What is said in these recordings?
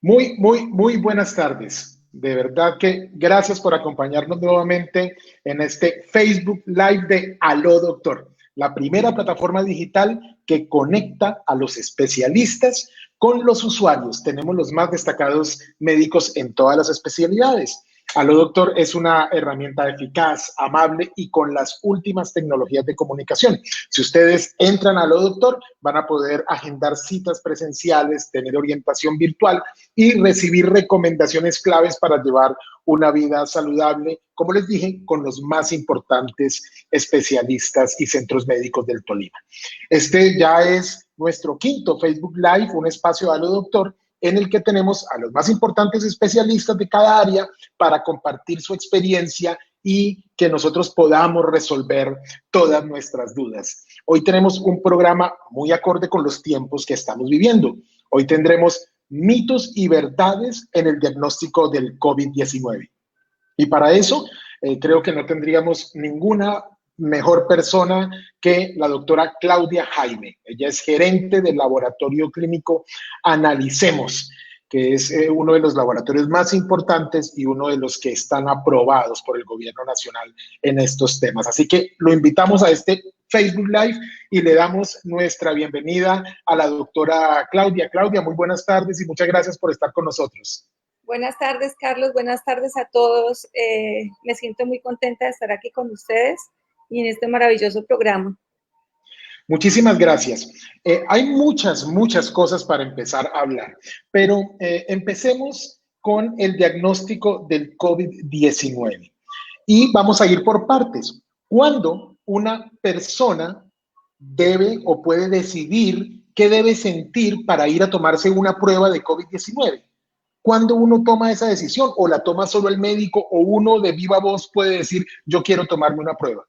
Muy buenas tardes. De verdad que gracias por acompañarnos nuevamente en este Facebook Live de Aló Doctor, la primera plataforma digital que conecta a los especialistas con los usuarios. Tenemos los más destacados médicos en todas las especialidades. Aló Doctor es una herramienta eficaz, amable y con las últimas tecnologías de comunicación. Si ustedes entran a Aló Doctor, van a poder agendar citas presenciales, tener orientación virtual y recibir recomendaciones claves para llevar una vida saludable, como les dije, con los más importantes especialistas y centros médicos del Tolima. Este ya es nuestro quinto Facebook Live, un espacio de Aló Doctor, en el que tenemos a los más importantes especialistas de cada área para compartir su experiencia y que nosotros podamos resolver todas nuestras dudas. Hoy tenemos un programa muy acorde con los tiempos que estamos viviendo. Hoy tendremos mitos y verdades en el diagnóstico del COVID-19. Y para eso, creo que no tendríamos ninguna mejor persona que la doctora Claudia Jaime. Ella es gerente del laboratorio clínico Analicemos, que es uno de los laboratorios más importantes y uno de los que están aprobados por el gobierno nacional en estos temas. Así que lo invitamos a este Facebook Live y le damos nuestra bienvenida a la doctora Claudia. Claudia, muy buenas tardes y muchas gracias por estar con nosotros. Buenas tardes, Carlos. Buenas tardes a todos. Me siento muy contenta de estar aquí con ustedes y en este maravilloso programa. Muchísimas gracias. Hay muchas cosas para empezar a hablar, pero empecemos con el diagnóstico del COVID-19 y vamos a ir por partes. ¿Cuándo una persona debe o puede decidir qué debe sentir para ir a tomarse una prueba de COVID-19? ¿Cuándo uno toma esa decisión? ¿O la toma solo el médico o uno de viva voz puede decir, yo quiero tomarme una prueba?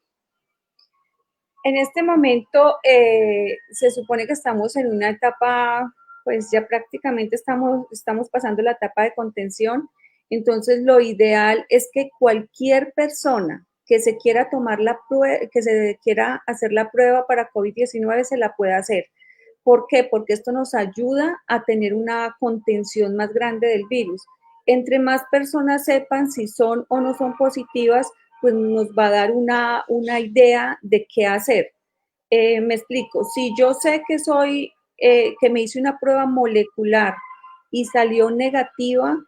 En este momento se supone que estamos en una etapa, pues ya prácticamente estamos pasando la etapa de contención. Entonces lo ideal es que cualquier persona que se quiera tomar la prueba, que se quiera hacer la prueba para COVID-19 se la pueda hacer. ¿Por qué? Porque esto nos ayuda a tener una contención más grande del virus. Entre más personas sepan si son o no son positivas, pues nos va a dar una idea de qué hacer. Me explico, si yo sé que me hice una prueba molecular y salió negativa,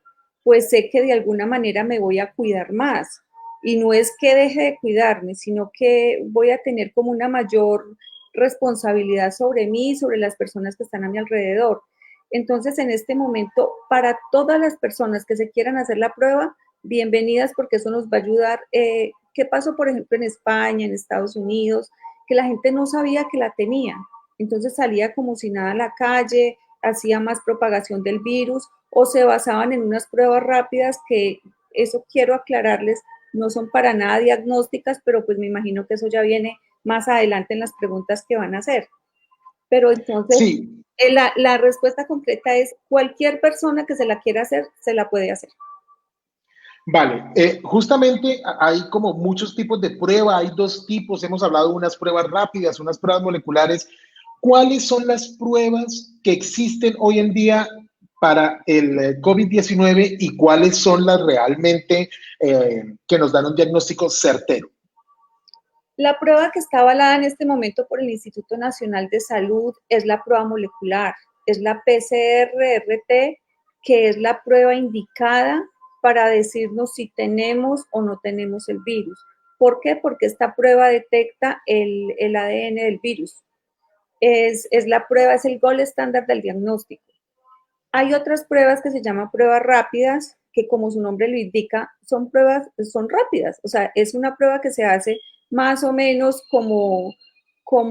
pues sé que de alguna manera me voy a cuidar más. Y no es que deje de cuidarme, sino que voy a tener como una mayor responsabilidad sobre mí y sobre las personas que están a mi alrededor. Entonces, en este momento, para todas las personas que se quieran hacer la prueba, bienvenidas porque eso nos va a ayudar. ¿Qué pasó, por ejemplo, en España, en Estados Unidos? Que la gente no sabía que la tenía. Entonces salía como si nada a la calle, hacía más propagación del virus o se basaban en unas pruebas rápidas que, eso quiero aclararles, no son para nada diagnósticas, pero pues me imagino que eso ya viene más adelante en las preguntas que van a hacer. Pero entonces, Sí, la respuesta completa es cualquier persona que se la quiera hacer, se la puede hacer. vale. Justamente hay como muchos tipos de prueba, hay dos tipos, hemos hablado de unas pruebas rápidas, unas pruebas moleculares. ¿Cuáles son las pruebas que existen hoy en día para el COVID-19 y cuáles son las realmente que nos dan un diagnóstico certero? La prueba que está avalada en este momento por el Instituto Nacional de Salud es la prueba molecular, es la PCR-RT, que es la prueba indicada para decirnos si tenemos o no tenemos el virus. ¿Por qué? Porque esta prueba detecta el ADN del virus. Es la prueba, es el gold estándar del diagnóstico. Hay otras pruebas que se llaman pruebas rápidas, que como su nombre lo indica, son pruebas, son rápidas. O sea, es una prueba que se hace más o menos como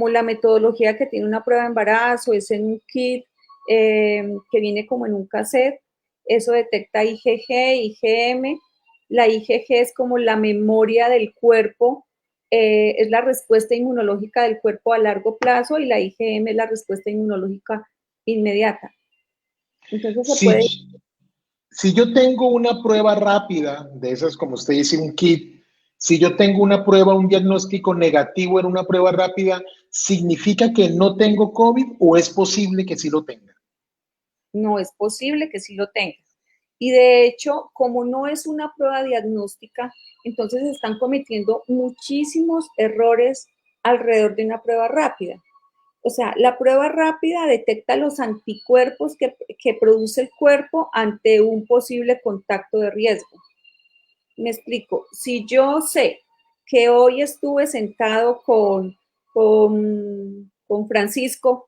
la metodología que tiene una prueba de embarazo, es en un kit que viene como en un cassette. Eso detecta IgG, IgM. La IgG es como la memoria del cuerpo, es la respuesta inmunológica del cuerpo a largo plazo y la IgM es la respuesta inmunológica inmediata. Entonces se puede. Si yo tengo una prueba rápida, de esas como usted dice, un kit, si yo tengo una prueba, un diagnóstico negativo en una prueba rápida, ¿significa que no tengo COVID o es posible que sí lo tenga? No es posible que sí lo tenga. Y de hecho, como no es una prueba diagnóstica, entonces se están cometiendo muchísimos errores alrededor de una prueba rápida. O sea, la prueba rápida detecta los anticuerpos que produce el cuerpo ante un posible contacto de riesgo. Me explico. Si yo sé que hoy estuve sentado con Francisco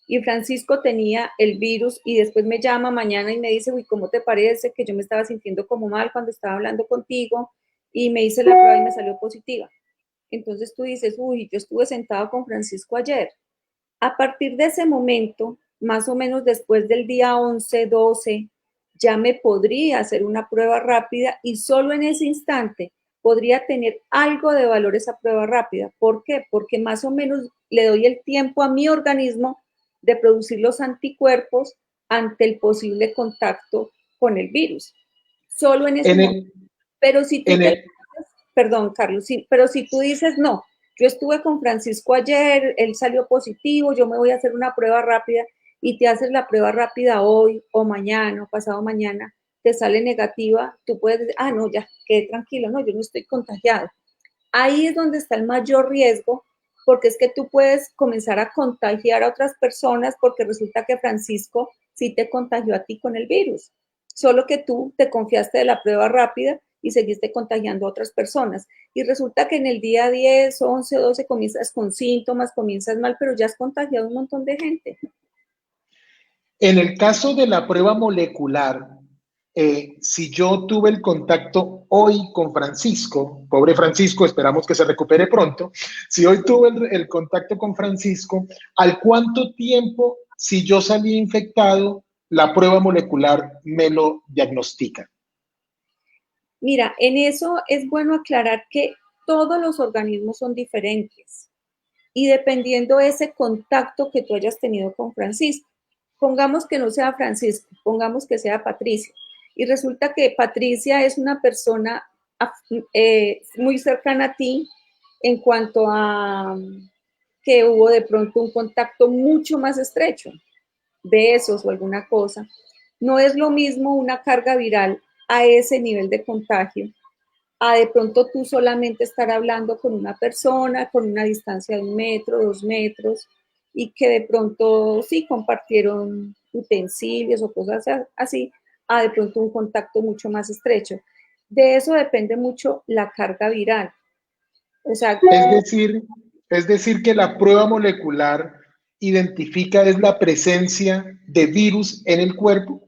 y Francisco tenía el virus y después me llama mañana y me dice, uy, ¿cómo te parece que yo me estaba sintiendo como mal cuando estaba hablando contigo y me hice la prueba y me salió positiva? Entonces tú dices, uy, yo estuve sentado con Francisco ayer. A partir de ese momento, más o menos después del día 11, 12, ya me podría hacer una prueba rápida y solo en ese instante podría tener algo de valor esa prueba rápida. ¿Por qué? Porque más o menos le doy el tiempo a mi organismo de producir los anticuerpos ante el posible contacto con el virus. Solo en ese En momento. el, Pero si tú en te, el, perdón, Carlos, sí, pero si tú dices, no, yo estuve con Francisco ayer, él salió positivo, yo me voy a hacer una prueba rápida y te haces la prueba rápida hoy o mañana o pasado mañana, te sale negativa, tú puedes decir, ah, no, ya, quedé tranquilo, no, yo no estoy contagiado. Ahí es donde está el mayor riesgo, porque es que tú puedes comenzar a contagiar a otras personas porque resulta que Francisco sí te contagió a ti con el virus, solo que tú te confiaste de la prueba rápida y seguiste contagiando a otras personas. Y resulta que en el día 10, 11, 12 comienzas con síntomas, comienzas mal, pero ya has contagiado a un montón de gente. en el caso de la prueba molecular, si yo tuve el contacto hoy con Francisco, pobre Francisco, esperamos que se recupere pronto, si hoy tuve el contacto con Francisco, ¿al cuánto tiempo, si yo salí infectado, la prueba molecular me lo diagnostica? Mira, en eso es bueno aclarar que todos los organismos son diferentes y dependiendo de ese contacto que tú hayas tenido con Francisco. Pongamos que no sea Francisco, pongamos que sea Patricia. Y resulta que Patricia es una persona muy cercana a ti en cuanto a que hubo de pronto un contacto mucho más estrecho, besos o alguna cosa. No es lo mismo una carga viral a ese nivel de contagio a de pronto tú solamente estar hablando con una persona con una distancia de 1 metro, 2 metros, y que de pronto sí compartieron utensilios o cosas así, a de pronto un contacto mucho más estrecho. De eso depende mucho la carga viral. O sea, Es decir, es decir, que la prueba molecular identifica es la presencia de virus en el cuerpo,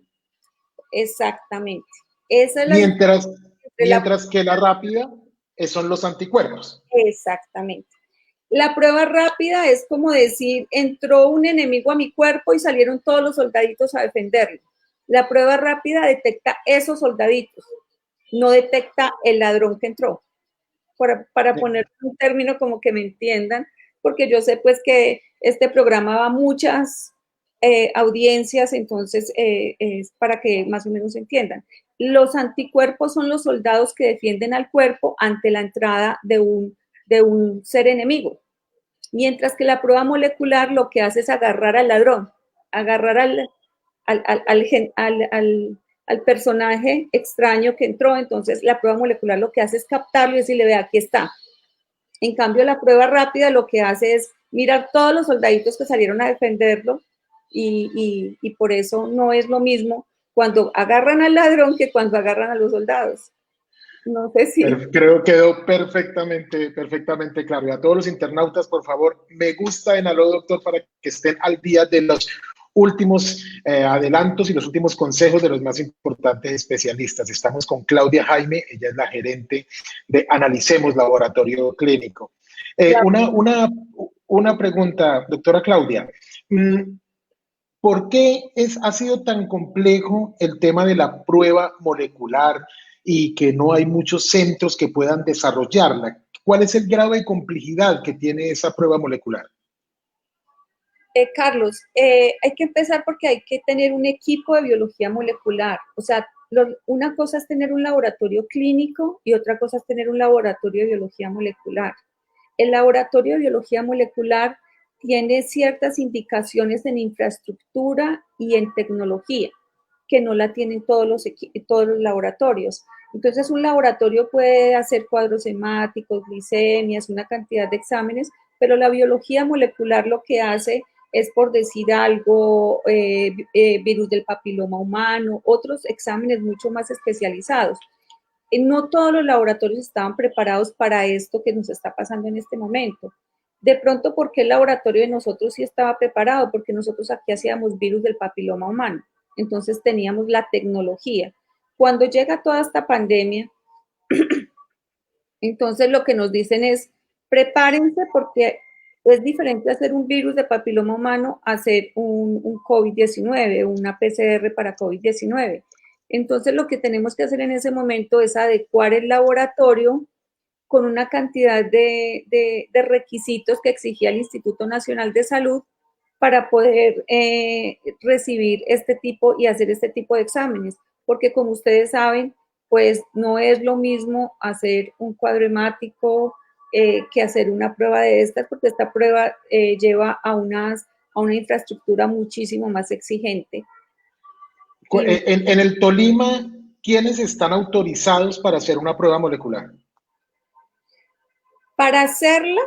exactamente. Esa es la diferencia mientras, entre la... mientras que la rápida son los anticuerpos. Exactamente. La prueba rápida es como decir, entró un enemigo a mi cuerpo y salieron todos los soldaditos a defenderlo. La prueba rápida detecta esos soldaditos, no detecta el ladrón que entró. Para poner un término como que me entiendan, porque yo sé pues que este programa va a muchas audiencias, entonces es para que más o menos entiendan. Los anticuerpos son los soldados que defienden al cuerpo ante la entrada de un ser enemigo. Mientras que la prueba molecular lo que hace es agarrar al ladrón, agarrar al personaje extraño que entró. Entonces la prueba molecular lo que hace es captarlo y decirle, ve, aquí está. En cambio, la prueba rápida lo que hace es mirar todos los soldaditos que salieron a defenderlo y por eso no es lo mismo cuando agarran al ladrón que cuando agarran a los soldados. No sé si... Creo que quedó perfectamente, perfectamente claro. Y a todos los internautas, por favor, me gusta en Aló Doctor para que estén al día de los últimos adelantos y los últimos consejos de los más importantes especialistas. Estamos con Claudia Jaime, ella es la gerente de Analicemos Laboratorio Clínico. Eh, Claro. una, una, una pregunta, doctora Claudia. ¿Por qué ha sido tan complejo el tema de la prueba molecular y que no hay muchos centros que puedan desarrollarla? ¿Cuál es el grado de complejidad que tiene esa prueba molecular? Carlos, hay que empezar porque hay que tener un equipo de biología molecular. O sea, una cosa es tener un laboratorio clínico y otra cosa es tener un laboratorio de biología molecular. El laboratorio de biología molecular tiene ciertas indicaciones en infraestructura y en tecnología que no la tienen todos los laboratorios. Entonces, un laboratorio puede hacer cuadros hemáticos, glicemias, una cantidad de exámenes, pero la biología molecular lo que hace es, por decir algo, virus del papiloma humano, otros exámenes mucho más especializados. No todos los laboratorios estaban preparados para esto que nos está pasando en este momento. De pronto, ¿por qué el laboratorio de nosotros sí estaba preparado? Porque nosotros aquí hacíamos virus del papiloma humano. Entonces teníamos la tecnología. Cuando llega toda esta pandemia, entonces lo que nos dicen es, prepárense porque es diferente hacer un virus de papiloma humano a hacer un COVID-19, una PCR para COVID-19. Entonces lo que tenemos que hacer en ese momento es adecuar el laboratorio con una cantidad de requisitos que exigía el Instituto Nacional de Salud para poder recibir este tipo y hacer este tipo de exámenes, porque como ustedes saben, pues no es lo mismo hacer un cuadro hemático que hacer una prueba de estas, porque esta prueba lleva a una infraestructura muchísimo más exigente. En el Tolima, ¿quiénes están autorizados para hacer una prueba molecular? Para hacerla,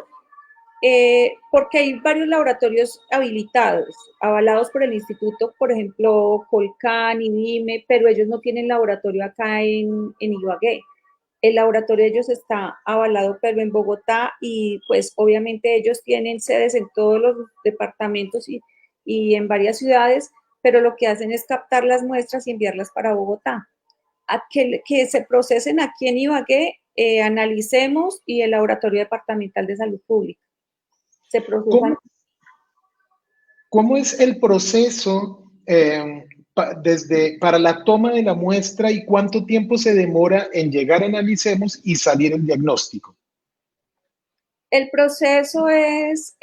porque hay varios laboratorios habilitados, avalados por el instituto, por ejemplo, Colcan, INVIME, pero ellos no tienen laboratorio acá en Ibagué. El laboratorio de ellos está avalado, pero en Bogotá, y pues obviamente ellos tienen sedes en todos los departamentos y en varias ciudades, pero lo que hacen es captar las muestras y enviarlas para Bogotá. A que se procesen aquí en Ibagué, analicemos y el Laboratorio Departamental de Salud Pública. Se procesan. ¿Cómo es el proceso para la toma de la muestra y cuánto tiempo se demora en llegar a Analicemos y salir el diagnóstico? El proceso es,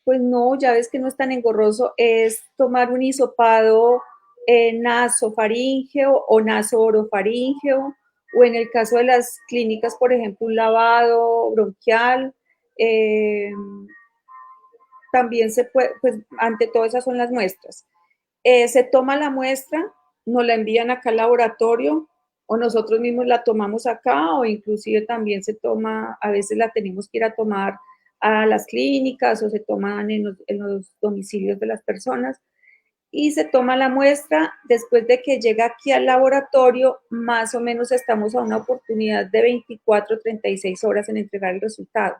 pues no, ya ves que no es tan engorroso, es tomar un hisopado nasofaríngeo o nasoorofaríngeo, o en el caso de las clínicas, por ejemplo, un lavado bronquial. También se puede, pues ante todo esas son las muestras. Se toma la muestra, nos la envían acá al laboratorio o nosotros mismos la tomamos acá, o inclusive también se toma, a veces la tenemos que ir a tomar a las clínicas o se toman en los domicilios de las personas, y se toma la muestra. Después de que llega aquí al laboratorio, más o menos estamos a una oportunidad de 24, 36 horas en entregar el resultado.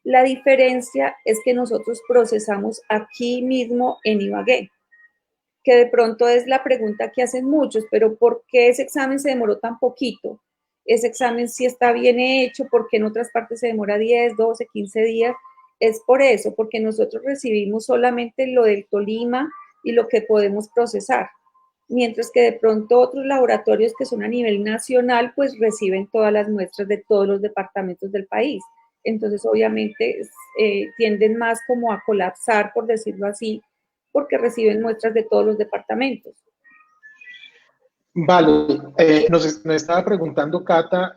La diferencia es que nosotros procesamos aquí mismo en Ibagué, que de pronto es la pregunta que hacen muchos, pero ¿por qué ese examen se demoró tan poquito? Ese examen sí está bien hecho, ¿por qué en otras partes se demora 10, 12, 15 días? Es por eso, porque nosotros recibimos solamente lo del Tolima y lo que podemos procesar, mientras que de pronto otros laboratorios que son a nivel nacional, pues reciben todas las muestras de todos los departamentos del país. Entonces, obviamente, tienden más como a colapsar, por decirlo así, porque reciben muestras de todos los departamentos. Vale, nos estaba preguntando Cata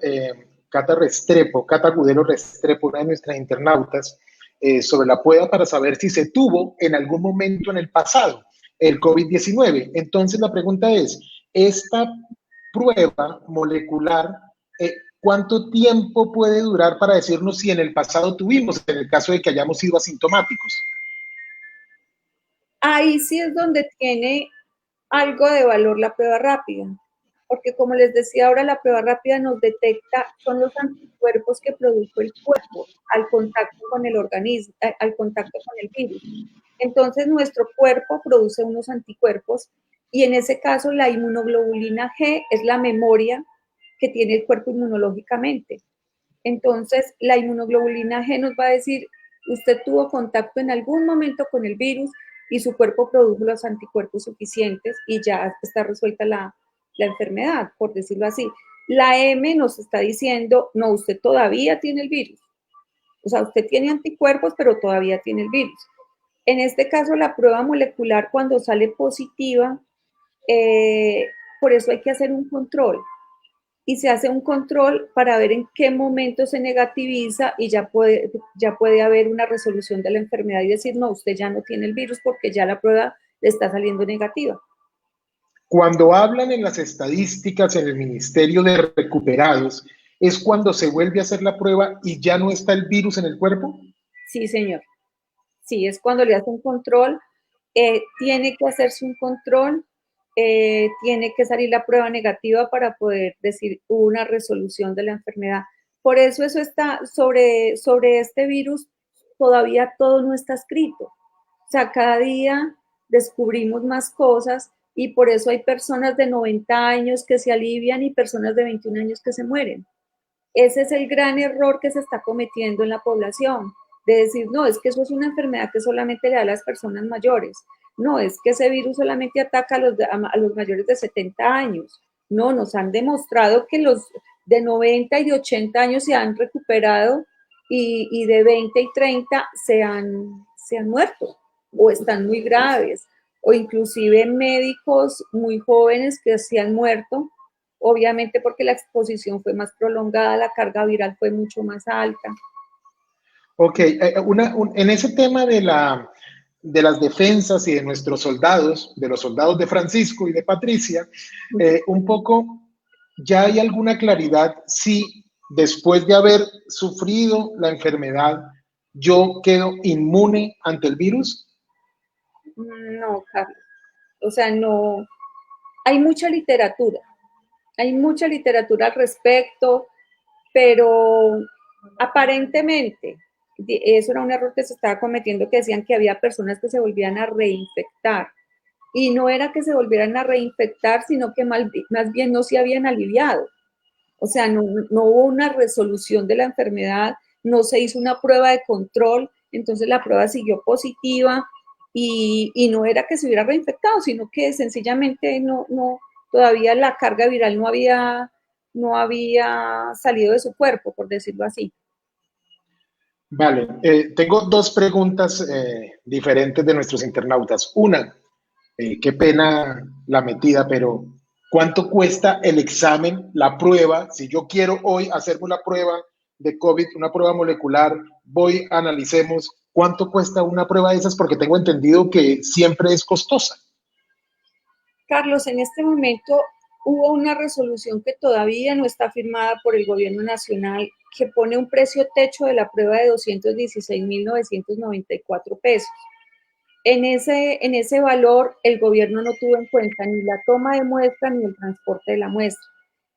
Restrepo, Cata Gudelo Restrepo, una de nuestras internautas, sobre la prueba para saber si se tuvo en algún momento en el pasado el COVID-19. Entonces la pregunta es, ¿esta prueba molecular, cuánto tiempo puede durar para decirnos si en el pasado tuvimos, en el caso de que hayamos sido asintomáticos? Ahí sí es donde tiene algo de valor la prueba rápida, porque como les decía ahora, la prueba rápida nos detecta, son los anticuerpos que produjo el cuerpo al contacto con el organismo, al contacto con el virus. Entonces nuestro cuerpo produce unos anticuerpos, y en ese caso la inmunoglobulina G es la memoria que tiene el cuerpo inmunológicamente. Entonces la inmunoglobulina G nos va a decir, usted tuvo contacto en algún momento con el virus y su cuerpo produjo los anticuerpos suficientes y ya está resuelta la enfermedad, por decirlo así. La M nos está diciendo, no, usted todavía tiene el virus. O sea, usted tiene anticuerpos, pero todavía tiene el virus. En este caso, la prueba molecular, cuando sale positiva, por eso hay que hacer un control. Y se hace un control para ver en qué momento se negativiza, y ya puede haber una resolución de la enfermedad y decir, no, usted ya no tiene el virus porque ya la prueba le está saliendo negativa. Cuando hablan en las estadísticas en el Ministerio de Recuperados, ¿es cuando se vuelve a hacer la prueba y ya no está el virus en el cuerpo? Sí, señor. Sí, es cuando le hacen control, tiene que hacerse un control, tiene que salir la prueba negativa para poder decir una resolución de la enfermedad. Por eso está sobre este virus, todavía todo no está escrito. O sea, cada día descubrimos más cosas y por eso hay personas de 90 años que se alivian y personas de 21 años que se mueren. Ese es el gran error que se está cometiendo en la población, de decir, no, es que eso es una enfermedad que solamente le da a las personas mayores. No, es que ese virus solamente ataca a los mayores de 70 años. No, nos han demostrado que los de 90 y de 80 años se han recuperado y de 20 y 30 se han muerto o están muy graves o inclusive médicos muy jóvenes que se han muerto obviamente porque la exposición fue más prolongada, la carga viral fue mucho más alta. Ok, en ese tema de las defensas y de nuestros soldados, de los soldados de Francisco y de Patricia, un poco, ¿ya hay alguna claridad si después de haber sufrido la enfermedad yo quedo inmune ante el virus? No, Carlos. O sea, no. Hay mucha literatura al respecto, pero aparentemente, eso era un error que se estaba cometiendo, que decían que había personas que se volvían a reinfectar. Y no era que se volvieran a reinfectar, sino que más bien no se habían aliviado. O sea, no hubo una resolución de la enfermedad, no se hizo una prueba de control, entonces la prueba siguió positiva y no era que se hubiera reinfectado, sino que sencillamente todavía la carga viral no había salido de su cuerpo, por decirlo así. Vale, tengo dos preguntas diferentes de nuestros internautas. Una, qué pena la metida, pero ¿cuánto cuesta el examen, la prueba? Si yo quiero hoy hacerme una prueba de COVID, una prueba molecular, voy, analicemos, ¿cuánto cuesta una prueba de esas? Porque tengo entendido que siempre es costosa. Carlos, en este momento hubo una resolución que todavía no está firmada por el gobierno nacional que pone un precio techo de la prueba de 216.994 pesos. En ese valor, el gobierno no tuvo en cuenta ni la toma de muestra ni el transporte de la muestra,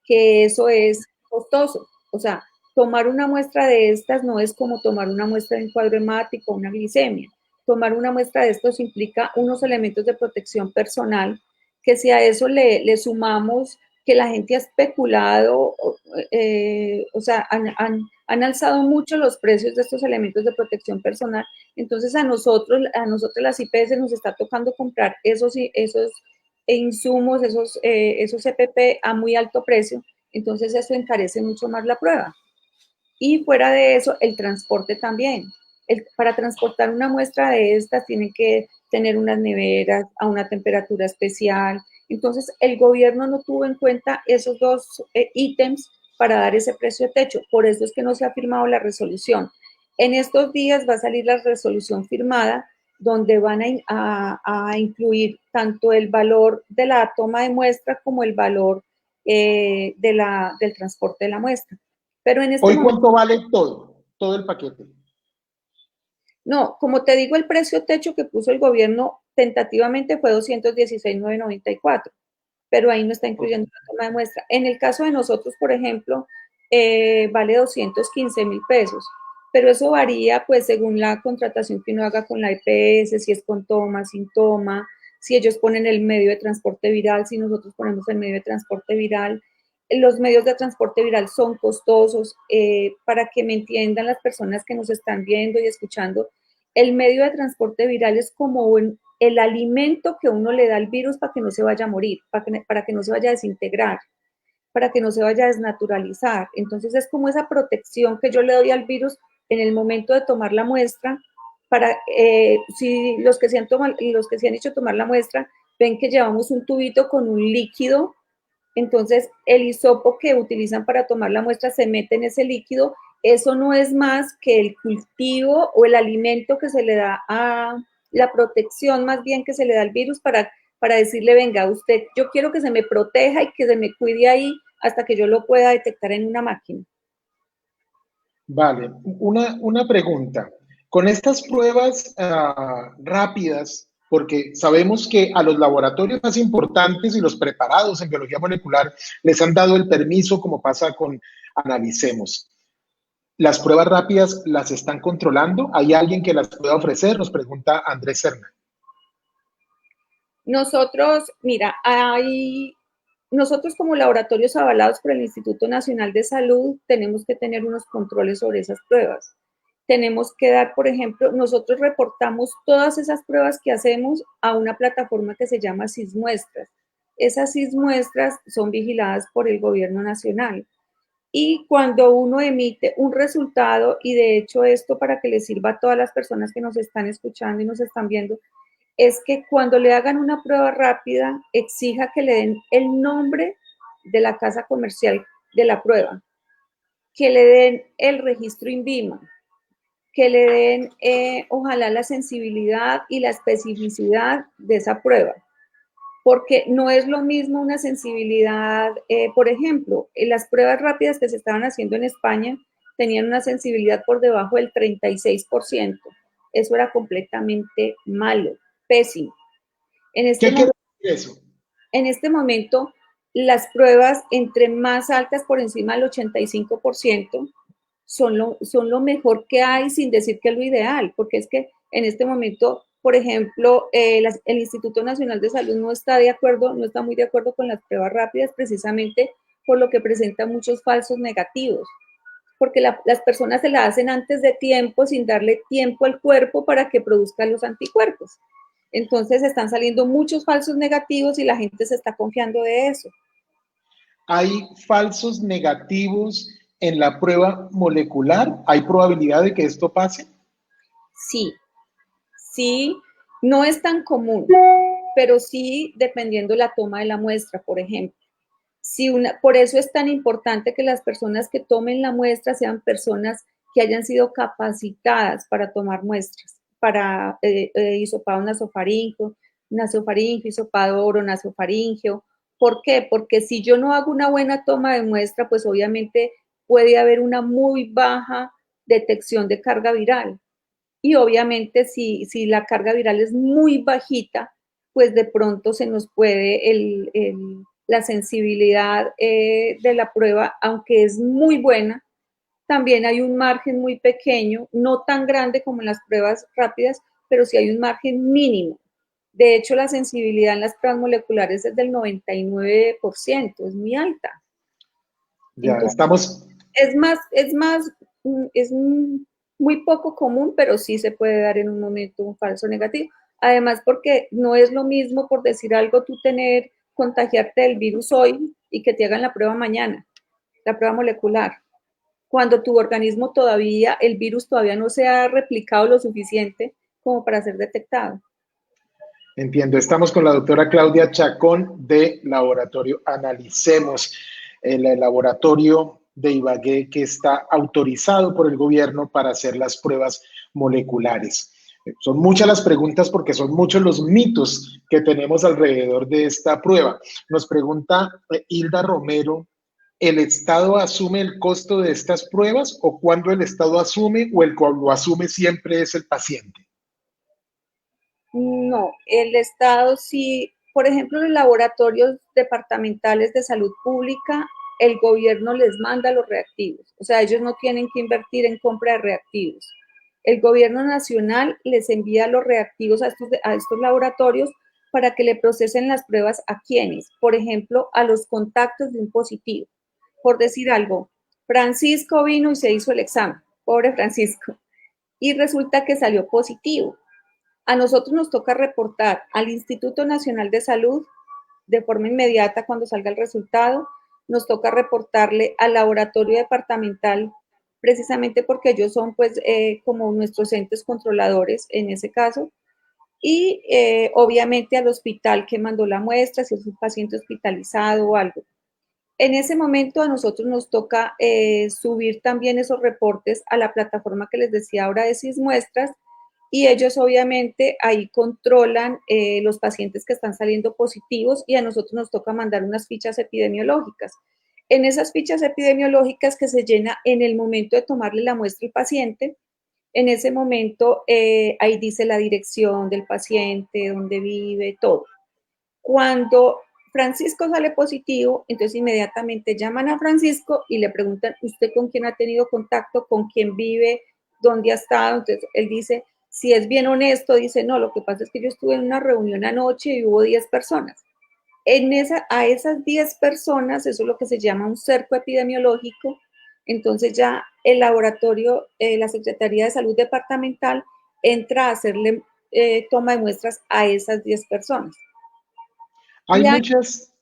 que eso es costoso. O sea, tomar una muestra de estas no es como tomar una muestra de un cuadro hemático o una glicemia. Tomar una muestra de estos implica unos elementos de protección personal que si a eso le sumamos que la gente ha especulado, o sea, han alzado mucho los precios de estos elementos de protección personal. Entonces a nosotros las IPS nos está tocando comprar esos insumos, esos EPP a muy alto precio, entonces eso encarece mucho más la prueba. Y fuera de eso, el transporte también. Para transportar una muestra de estas tienen que tener unas neveras a una temperatura especial. Entonces, el gobierno no tuvo en cuenta esos dos ítems para dar ese precio de techo. Por eso es que no se ha firmado la resolución. En estos días va a salir la resolución firmada donde van a incluir tanto el valor de la toma de muestra como el valor del transporte de la muestra. Pero en este ¿Hoy momento, cuánto vale todo? Todo el paquete. no, como te digo, el precio techo que puso el gobierno tentativamente fue 216.994, pero ahí no está incluyendo la toma de muestra. En el caso de nosotros, por ejemplo, vale 215.000 pesos, pero eso varía pues según la contratación que uno haga con la EPS, si es con toma, sin toma, si ellos ponen el medio de transporte viral, si nosotros ponemos el medio de transporte viral. Los medios de transporte viral son costosos. Para que me entiendan las personas que nos están viendo y escuchando, el medio de transporte viral es como el alimento que uno le da al virus para que no se vaya a morir, para que no se vaya a desintegrar, para que no se vaya a desnaturalizar. Entonces es como esa protección que yo le doy al virus en el momento de tomar la muestra, para si los que se han hecho tomar la muestra ven que llevamos un tubito con un líquido, entonces el hisopo que utilizan para tomar la muestra se mete en ese líquido. Eso no es más que el cultivo o el alimento que se le da a la protección más bien que se le da al virus para decirle, venga, usted, yo quiero que se me proteja y que se me cuide ahí hasta que yo lo pueda detectar en una máquina. Vale, una pregunta. Con estas pruebas rápidas, porque sabemos que a los laboratorios más importantes y los preparados en biología molecular les han dado el permiso, como pasa con Analicemos. ¿Las pruebas rápidas las están controlando? ¿Hay alguien que las pueda ofrecer? Nos pregunta Andrés Serna. Nosotros, mira, nosotros como laboratorios avalados por el Instituto Nacional de Salud tenemos que tener unos controles sobre esas pruebas. Tenemos que dar, por ejemplo, nosotros reportamos todas esas pruebas que hacemos a una plataforma que se llama SISmuestras. Esas SISmuestras son vigiladas por el gobierno nacional. Y cuando uno emite un resultado, y de hecho esto para que les sirva a todas las personas que nos están escuchando y nos están viendo, es que cuando le hagan una prueba rápida, exija que le den el nombre de la casa comercial de la prueba, que le den el registro INVIMA, que le den ojalá la sensibilidad y la especificidad de esa prueba, porque no es lo mismo una sensibilidad, por ejemplo, en las pruebas rápidas que se estaban haciendo en España tenían una sensibilidad por debajo del 36%. Eso era completamente malo, pésimo. En este, ¿Qué quiere mo decir eso? en este momento, las pruebas entre más altas por encima del 85% son lo mejor que hay, sin decir que es lo ideal, porque es que en este momento, por ejemplo, el Instituto Nacional de Salud no está de acuerdo, no está muy de acuerdo con las pruebas rápidas, precisamente por lo que presenta muchos falsos negativos, porque las personas se la hacen antes de tiempo, sin darle tiempo al cuerpo para que produzca los anticuerpos. Entonces están saliendo muchos falsos negativos y la gente se está confiando de eso. ¿Hay falsos negativos en la prueba molecular? ¿Hay probabilidad de que esto pase? Sí, sí, no es tan común, pero sí dependiendo la toma de la muestra, por ejemplo. Por eso es tan importante que las personas que tomen la muestra sean personas que hayan sido capacitadas para tomar muestras, para hisopado nasofaringeo, hisopado oronasofaringeo. ¿Por qué? Porque si yo no hago una buena toma de muestra, pues obviamente puede haber una muy baja detección de carga viral. Y obviamente si la carga viral es muy bajita, pues de pronto se nos puede la sensibilidad de la prueba, aunque es muy buena, también hay un margen muy pequeño, no tan grande como en las pruebas rápidas, pero sí hay un margen mínimo. De hecho, la sensibilidad en las pruebas moleculares es del 99%, es muy alta. Ya Entonces, estamos. es muy poco común, pero sí se puede dar en un momento un falso negativo. Además, porque no es lo mismo, por decir algo, tú contagiarte del virus hoy y que te hagan la prueba mañana, la prueba molecular, cuando tu organismo todavía, el virus todavía no se ha replicado lo suficiente como para ser detectado. Entiendo, estamos con la doctora Claudia Chacón de Laboratorio Analicemos, el laboratorio de Ibagué que está autorizado por el gobierno para hacer las pruebas moleculares. Son muchas las preguntas porque son muchos los mitos que tenemos alrededor de esta prueba. Nos pregunta Hilda Romero, ¿el Estado asume el costo de estas pruebas o cuando el Estado asume o el que lo asume siempre es el paciente? No, el Estado sí, por ejemplo, los laboratorios departamentales de salud pública, el gobierno les manda los reactivos, o sea, ellos no tienen que invertir en compra de reactivos. El gobierno nacional les envía los reactivos a estos laboratorios para que le procesen las pruebas a quienes, por ejemplo, a los contactos de un positivo. Por decir algo, Francisco vino y se hizo el examen, pobre Francisco, y resulta que salió positivo. A nosotros nos toca reportar al Instituto Nacional de Salud de forma inmediata cuando salga el resultado, nos toca reportarle al laboratorio departamental, precisamente porque ellos son pues como nuestros entes controladores en ese caso, y obviamente al hospital que mandó la muestra, si es un paciente hospitalizado o algo. En ese momento a nosotros nos toca subir también esos reportes a la plataforma que les decía ahora de SISmuestras, y ellos obviamente ahí controlan los pacientes que están saliendo positivos y a nosotros nos toca mandar unas fichas epidemiológicas. En esas fichas epidemiológicas que se llena en el momento de tomarle la muestra al paciente, en ese momento ahí dice la dirección del paciente, dónde vive, todo. Cuando Francisco sale positivo, entonces inmediatamente llaman a Francisco y le preguntan, ¿usted con quién ha tenido contacto? ¿Con quién vive? ¿Dónde ha estado? Entonces él dice, si es bien honesto, dice, no, lo que pasa es que yo estuve en una reunión anoche y hubo 10 personas. A esas 10 personas, eso es lo que se llama un cerco epidemiológico, entonces ya el laboratorio, la Secretaría de Salud Departamental entra a hacerle toma de muestras a esas 10 personas. Hay muchas,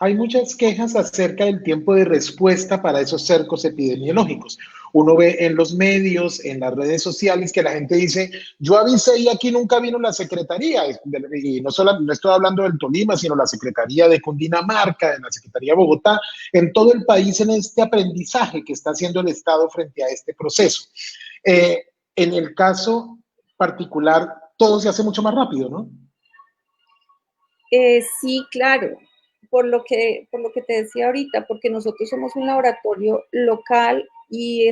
hay muchas quejas acerca del tiempo de respuesta para esos cercos epidemiológicos. Uno ve en los medios, en las redes sociales, que la gente dice, yo avisé y aquí nunca vino la Secretaría. Y no solo no estoy hablando del Tolima, sino la Secretaría de Cundinamarca, de la Secretaría de Bogotá, en todo el país en este aprendizaje que está haciendo el Estado frente a este proceso. En el caso particular, todo se hace mucho más rápido, ¿no? Sí, claro, por lo que te decía ahorita, porque nosotros somos un laboratorio local y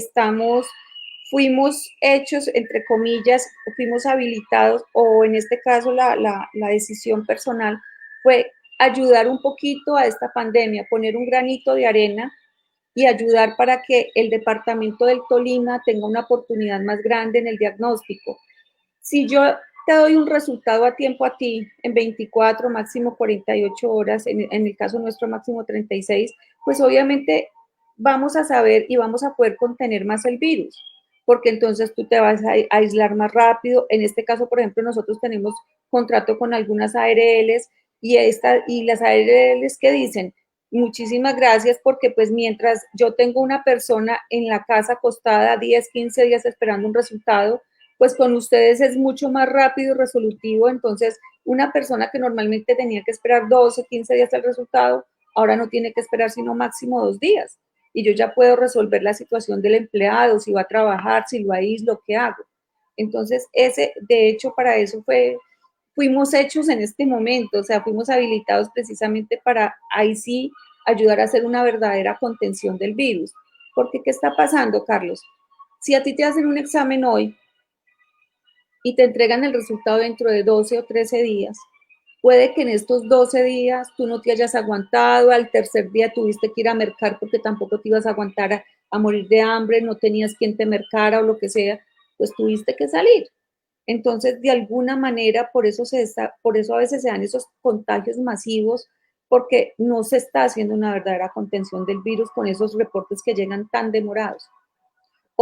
fuimos hechos, entre comillas, fuimos habilitados, o en este caso la decisión personal fue ayudar un poquito a esta pandemia, poner un granito de arena y ayudar para que el departamento del Tolima tenga una oportunidad más grande en el diagnóstico. Si yo te doy un resultado a tiempo a ti en 24, máximo 48 horas, en el caso nuestro máximo 36, pues obviamente vamos a saber y vamos a poder contener más el virus, porque entonces tú te vas a aislar más rápido. En este caso, por ejemplo, nosotros tenemos contrato con algunas ARLs y las ARLs que dicen, muchísimas gracias porque pues mientras yo tengo una persona en la casa acostada 10, 15 días esperando un resultado, pues con ustedes es mucho más rápido y resolutivo. Entonces, una persona que normalmente tenía que esperar 12, 15 días el resultado, ahora no tiene que esperar sino máximo 2 días. Y yo ya puedo resolver la situación del empleado, si va a trabajar, si lo aíslo, qué hago. Entonces, de hecho, para eso fuimos hechos en este momento, o sea, fuimos habilitados precisamente para ahí sí ayudar a hacer una verdadera contención del virus. Porque, ¿qué está pasando, Carlos? Si a ti te hacen un examen hoy, y te entregan el resultado dentro de 12 o 13 días. Puede que en estos 12 días tú no te hayas aguantado, al tercer día tuviste que ir a mercar porque tampoco te ibas a aguantar a morir de hambre, no tenías quien te mercara o lo que sea, pues tuviste que salir. Entonces, de alguna manera, por eso a veces se dan esos contagios masivos, porque no se está haciendo una verdadera contención del virus con esos reportes que llegan tan demorados.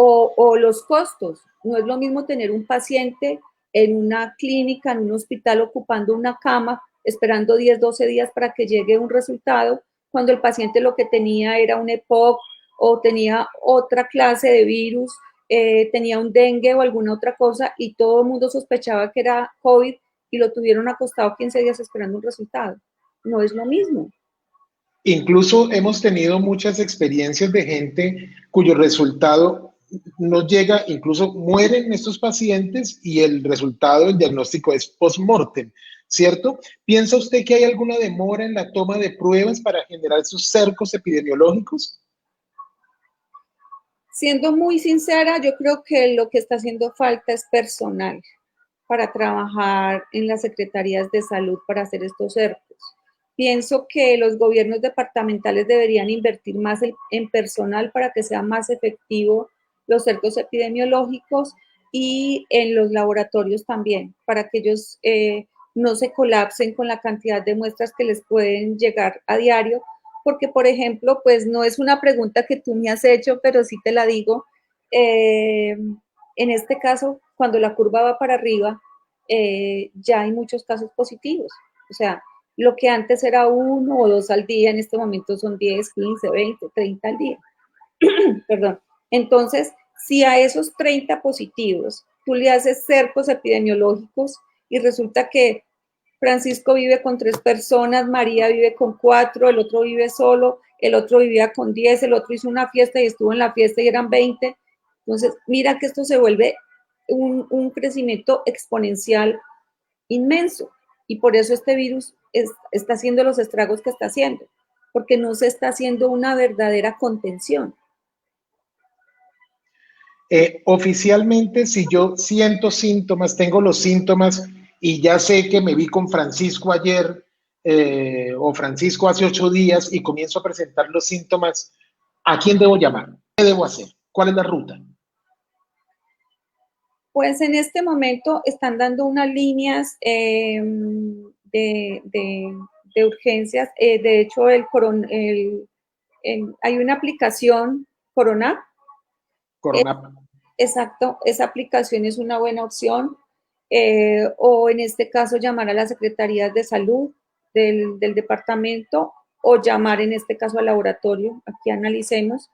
O los costos. No es lo mismo tener un paciente en una clínica, en un hospital ocupando una cama, esperando 10, 12 días para que llegue un resultado, cuando el paciente lo que tenía era un EPOC o tenía otra clase de virus, tenía un dengue o alguna otra cosa y todo el mundo sospechaba que era COVID y lo tuvieron acostado 15 días esperando un resultado. No es lo mismo. Incluso hemos tenido muchas experiencias de gente cuyo resultado no llega, incluso mueren estos pacientes y el resultado, el diagnóstico es post-mortem, ¿cierto? ¿Piensa usted que hay alguna demora en la toma de pruebas para generar esos cercos epidemiológicos? Siendo muy sincera, yo creo que lo que está haciendo falta es personal para trabajar en las secretarías de salud para hacer estos cercos. Pienso que los gobiernos departamentales deberían invertir más en personal para que sea más efectivo los cercos epidemiológicos y en los laboratorios también, para que ellos no se colapsen con la cantidad de muestras que les pueden llegar a diario, porque, por ejemplo, pues no es una pregunta que tú me has hecho, pero sí te la digo. En este caso, cuando la curva va para arriba, ya hay muchos casos positivos. O sea, lo que antes era 1 o 2 al día, en este momento son 10, 15, 20, 30 al día. Perdón. Entonces, si a esos 30 positivos tú le haces cercos epidemiológicos y resulta que Francisco vive con 3 personas, María vive con 4, el otro vive solo, el otro vivía con 10, el otro hizo una fiesta y estuvo en la fiesta y eran 20. Entonces, mira que esto se vuelve un crecimiento exponencial inmenso. Y por eso este virus está haciendo los estragos que está haciendo, porque no se está haciendo una verdadera contención. Oficialmente, si yo siento síntomas, tengo los síntomas y ya sé que me vi con Francisco ayer o Francisco hace 8 días y comienzo a presentar los síntomas, ¿a quién debo llamar? ¿Qué debo hacer? ¿Cuál es la ruta? Pues en este momento están dando unas líneas de urgencias. De hecho, hay una aplicación, Corona. Corona. Exacto, esa aplicación es una buena opción. O en este caso llamar a las secretarías de salud del departamento o llamar en este caso al laboratorio, aquí analicemos.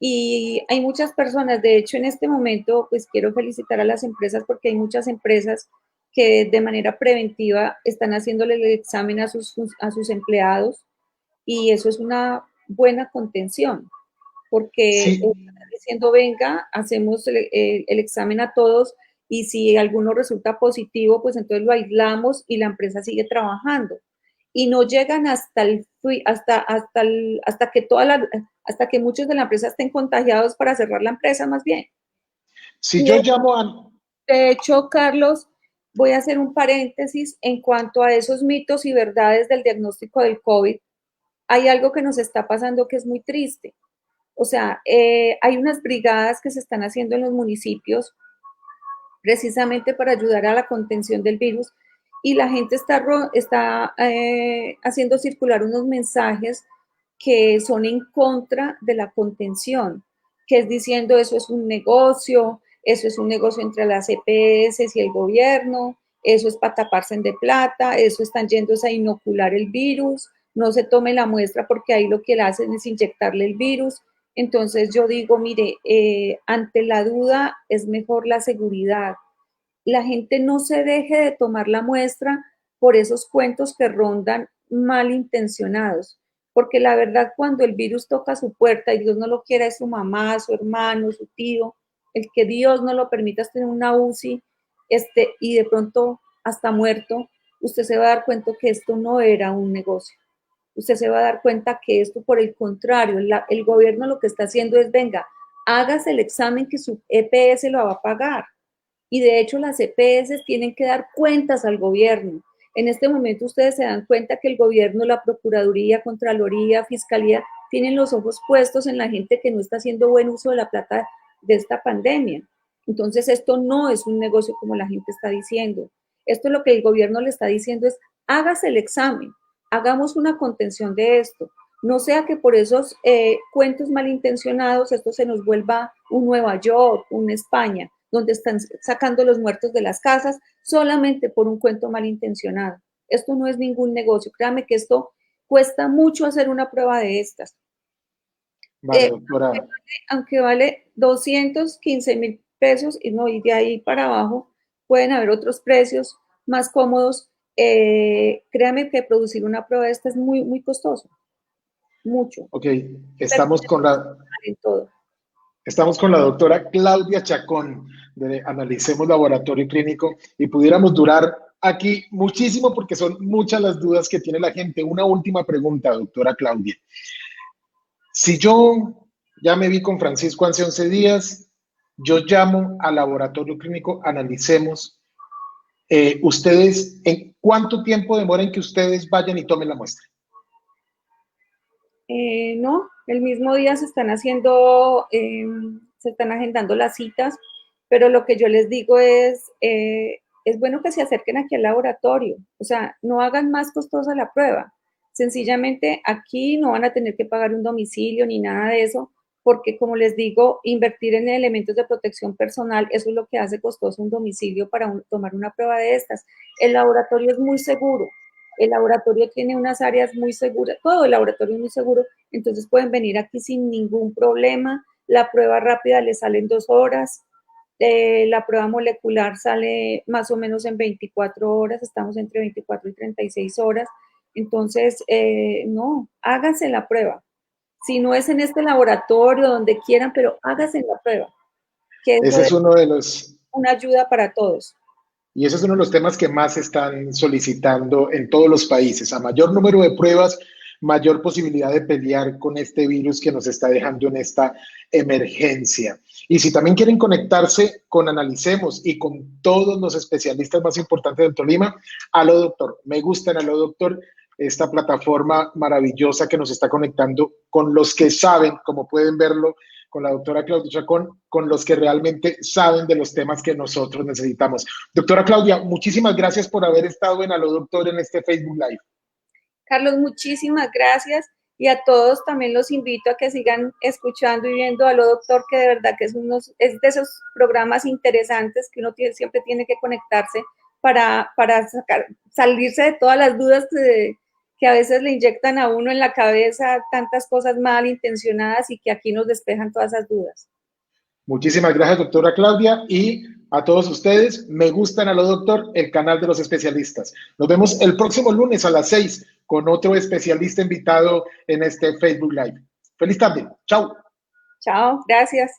Y hay muchas personas, de hecho en este momento pues quiero felicitar a las empresas porque hay muchas empresas que de manera preventiva están haciéndole el examen a sus empleados y eso es una buena contención porque Sí, están diciendo, venga, hacemos el examen a todos y si alguno resulta positivo, pues entonces lo aislamos y la empresa sigue trabajando. Y no llegan hasta que muchos de la empresa estén contagiados para cerrar la empresa más bien. si Y yo llamo a... de hecho, Carlos, voy a hacer un paréntesis en cuanto a esos mitos y verdades del diagnóstico del COVID. Hay algo que nos está pasando que es muy triste. O sea, hay unas brigadas que se están haciendo en los municipios precisamente para ayudar a la contención del virus y la gente está haciendo circular unos mensajes que son en contra de la contención, que es diciendo eso es un negocio entre las EPS y el gobierno, eso es para taparse de plata, eso están yéndose a inocular el virus, no se tome la muestra porque ahí lo que le hacen es inyectarle el virus. Entonces yo digo, mire, ante la duda es mejor la seguridad. La gente no se deje de tomar la muestra por esos cuentos que rondan malintencionados, porque la verdad cuando el virus toca su puerta y Dios no lo quiera es su mamá, su hermano, su tío, el que Dios no lo permita tener una UCI y de pronto hasta muerto, usted se va a dar cuenta que esto no era un negocio. Usted se va a dar cuenta que esto, por el contrario, el gobierno lo que está haciendo es, venga, hágase el examen que su EPS lo va a pagar. Y de hecho las EPS tienen que dar cuentas al gobierno. En este momento ustedes se dan cuenta que el gobierno, la Procuraduría, Contraloría, Fiscalía, tienen los ojos puestos en la gente que no está haciendo buen uso de la plata de esta pandemia. Entonces esto no es un negocio como la gente está diciendo. Esto lo que el gobierno le está diciendo es, hágase el examen, hagamos una contención de esto. No sea que por esos cuentos malintencionados esto se nos vuelva un Nueva York, un España, donde están sacando los muertos de las casas solamente por un cuento malintencionado. Esto no es ningún negocio. Créame que esto cuesta mucho hacer una prueba de estas. Vale, doctora. Aunque vale 215.000 pesos y, no, y de ahí para abajo pueden haber otros precios más cómodos. Créame que producir una prueba de esta es muy, muy costoso. Mucho. Ok, estamos con la... En todo. Estamos con la doctora Claudia Chacón de Analicemos Laboratorio Clínico y pudiéramos durar aquí muchísimo porque son muchas las dudas que tiene la gente. Una última pregunta, doctora Claudia. Si yo ya me vi con Francisco hace 11 días, yo llamo al Laboratorio Clínico, analicemos. ¿Ustedes en cuánto tiempo demoran que ustedes vayan y tomen la muestra? No, el mismo día se están agendando las citas, pero lo que yo les digo es bueno que se acerquen aquí al laboratorio, o sea, no hagan más costosa la prueba. Sencillamente aquí no van a tener que pagar un domicilio ni nada de eso, porque como les digo, invertir en elementos de protección personal, eso es lo que hace costoso un domicilio para tomar una prueba de estas. El laboratorio es muy seguro, el laboratorio tiene unas áreas muy seguras, todo el laboratorio es muy seguro, entonces pueden venir aquí sin ningún problema. La prueba rápida les sale en 2 horas, la prueba molecular sale más o menos en 24 horas, estamos entre 24 y 36 horas, entonces no, háganse la prueba. Si no es en este laboratorio, donde quieran, pero háganse la prueba. Ese es uno de los una ayuda para todos. Y ese es uno de los temas que más están solicitando en todos los países. A mayor número de pruebas, mayor posibilidad de pelear con este virus que nos está dejando en esta emergencia. Y si también quieren conectarse con Analicemos y con todos los especialistas más importantes del Tolima, Aló Doctor. Me gusta en Aló Doctor esta plataforma maravillosa que nos está conectando con los que saben, como pueden verlo, con la doctora Claudia Chacón, con los que realmente saben de los temas que nosotros necesitamos. Doctora Claudia, muchísimas gracias por haber estado en Aló Doctor en este Facebook Live. Carlos, muchísimas gracias y a todos también los invito a que sigan escuchando y viendo Aló Doctor, que de verdad que es de esos programas interesantes que uno siempre tiene que conectarse para salirse de todas las dudas que a veces le inyectan a uno en la cabeza, tantas cosas malintencionadas y que aquí nos despejan todas esas dudas. Muchísimas gracias, doctora Claudia, y a todos ustedes, me gustan a lo doctor, el canal de los especialistas. Nos vemos el próximo lunes a las 6 con otro especialista invitado en este Facebook Live. Feliz tarde. Chao. Chao, gracias.